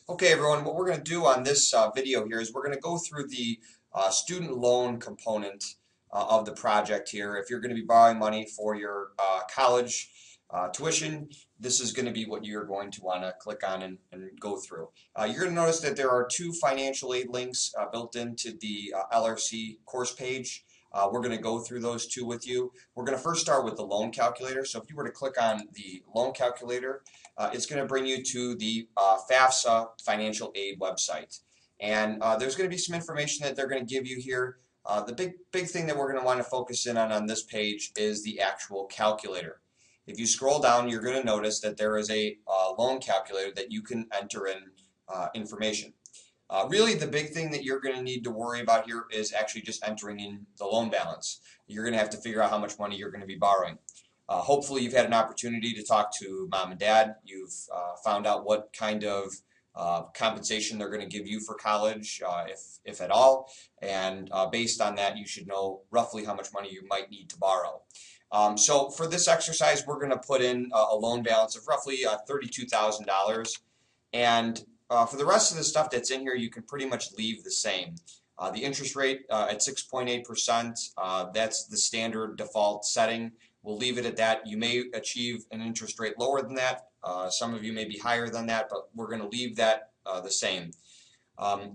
Okay, everyone, what we're going to do on this video here is we're going to go through the student loan component of the project here. If you're going to be borrowing money for your college tuition, this is going to be what you're going to want to click on and go through. You're going to notice that there are two financial aid links built into the LRC course page. We're going to go through those two with you. We're going to first start with the loan calculator. So if you were to click on the loan calculator, it's going to bring you to the FAFSA financial aid website. And there's going to be some information that they're going to give you here. The big thing that we're going to want to focus in on this page is the actual calculator. If you scroll down, you're going to notice that there is a loan calculator that you can enter in information. Really, the big thing that you're going to need to worry about here is actually just entering in the loan balance. You're going to have to figure out how much money you're going to be borrowing. Hopefully you've had an opportunity to talk to mom and dad. You've found out what kind of compensation they're going to give you for college, if at all. And based on that, you should know roughly how much money you might need to borrow. So for this exercise, we're going to put in a loan balance of roughly $32,000. And for the rest of the stuff that's in here, you can pretty much leave the same. The interest rate at 6.8%, that's the standard default setting. We'll leave it at that. You may achieve an interest rate lower than that. Some of you may be higher than that, but we're going to leave that the same.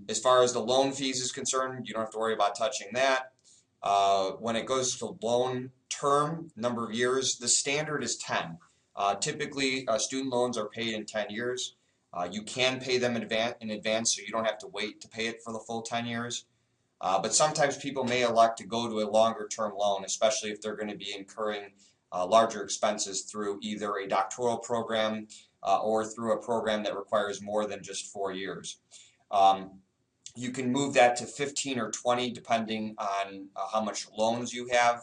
As far as the loan fees is concerned, you don't have to worry about touching that. When it goes to loan term, number of years, the standard is 10. Typically, student loans are paid in 10 years. You can pay them in advance, so you don't have to wait to pay it for the full 10 years. But sometimes people may elect to go to a longer term loan, especially if they're going to be incurring larger expenses through either a doctoral program or through a program that requires more than just 4 years. You can move that to 15 or 20 depending on how much loans you have.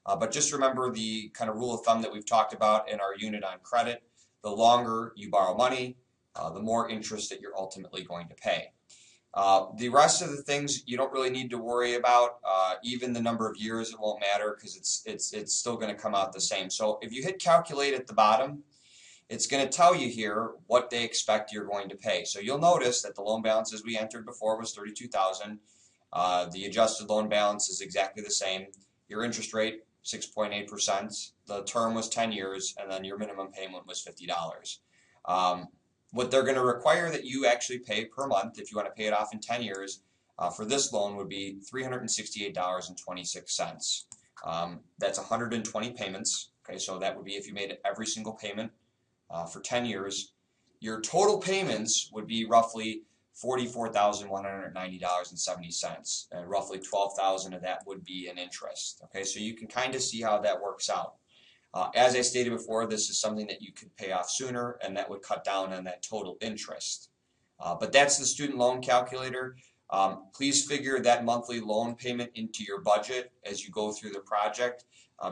But just remember the kind of rule of thumb that we've talked about in our unit on credit. The longer you borrow money, the more interest that you're ultimately going to pay. The rest of the things you don't really need to worry about. Even the number of years, it won't matter because it's still going to come out the same. So if you hit calculate at the bottom, it's going to tell you here what they expect you're going to pay. So you'll notice that the loan balance as we entered before was $32,000. The adjusted loan balance is exactly the same. Your interest rate 6.8%. The term was 10 years, and then your minimum payment was $50. What they're going to require that you actually pay per month, if you want to pay it off in 10 years, for this loan would be $368.26. That's 120 payments. Okay, so that would be if you made every single payment for 10 years. Your total payments would be roughly $44,190.70, and roughly $12,000 of that would be in interest. Okay, so you can kind of see how that works out. As I stated before, this is something that you could pay off sooner, and that would cut down on that total interest. But that's the student loan calculator. Please figure that monthly loan payment into your budget as you go through the project,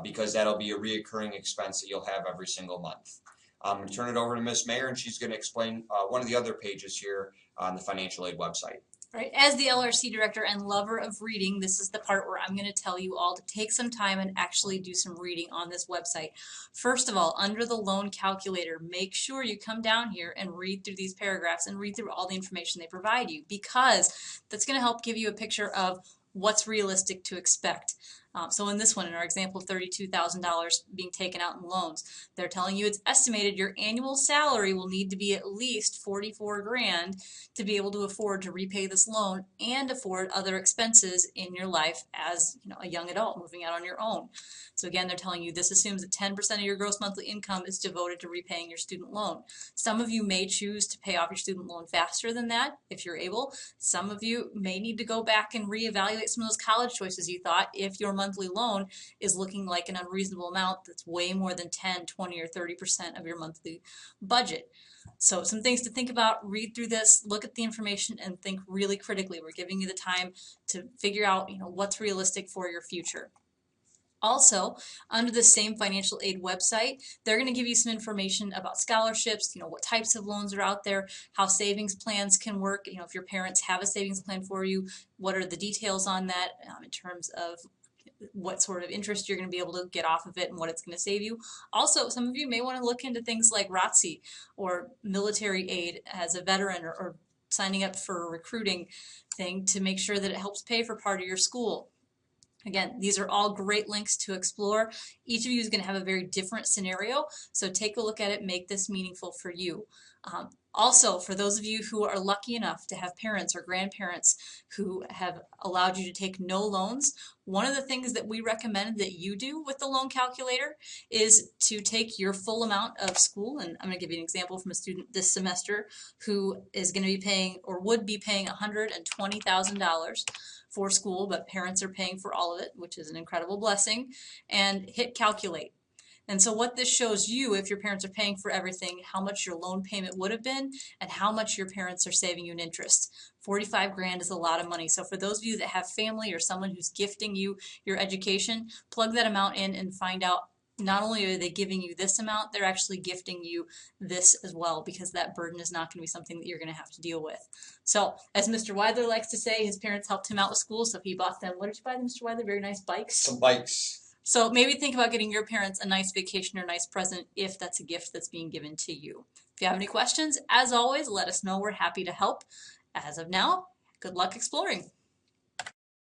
because that'll be a reoccurring expense that you'll have every single month. I'm going to turn it over to Ms. Mayer, and she's going to explain one of the other pages here on the financial aid website. Right. As the LRC director and lover of reading, this is the part where I'm going to tell you all to take some time and actually do some reading on this website. First of all, under the loan calculator, make sure you come down here and read through these paragraphs and read through all the information they provide you, because that's going to help give you a picture of what's realistic to expect. So in this one, in our example of $32,000 being taken out in loans, they're telling you it's estimated your annual salary will need to be at least 44 grand to be able to afford to repay this loan and afford other expenses in your life as a young adult moving out on your own. So again, they're telling you this assumes that 10% of your gross monthly income is devoted to repaying your student loan. Some of you may choose to pay off your student loan faster than that if you're able. Some of you may need to go back and reevaluate some of those college choices you thought if your monthly loan is looking like an unreasonable amount that's way more than 10, 20, or 30% of your monthly budget. So some things to think about: read through this, look at the information, and think really critically. We're giving you the time to figure out what's realistic for your future. Also, under the same financial aid website, they're going to give you some information about scholarships, what types of loans are out there, how savings plans can work. If your parents have a savings plan for you, what are the details on that in terms of what sort of interest you're going to be able to get off of it and what it's going to save you. Also, some of you may want to look into things like ROTC or military aid as a veteran, or signing up for a recruiting thing to make sure that it helps pay for part of your school. Again, these are all great links to explore. Each of you is going to have a very different scenario, so take a look at it, make this meaningful for you. Also, for those of you who are lucky enough to have parents or grandparents who have allowed you to take no loans, one of the things that we recommend that you do with the loan calculator is to take your full amount of school, and I'm going to give you an example from a student this semester who is going to be paying or would be paying $120,000 for school, but parents are paying for all of it, which is an incredible blessing, and hit calculate. And so what this shows you, if your parents are paying for everything, how much your loan payment would have been and how much your parents are saving you in interest. 45 grand is a lot of money. So for those of you that have family or someone who's gifting you your education, plug that amount in and find out not only are they giving you this amount, they're actually gifting you this as well, because that burden is not going to be something that you're going to have to deal with. So as Mr. Weidler likes to say, his parents helped him out with school, so he bought them, what did you buy them, Mr. Weidler? Very nice bikes? Some bikes. So maybe think about getting your parents a nice vacation or a nice present if that's a gift that's being given to you. If you have any questions, as always, let us know. We're happy to help. As of now, good luck exploring.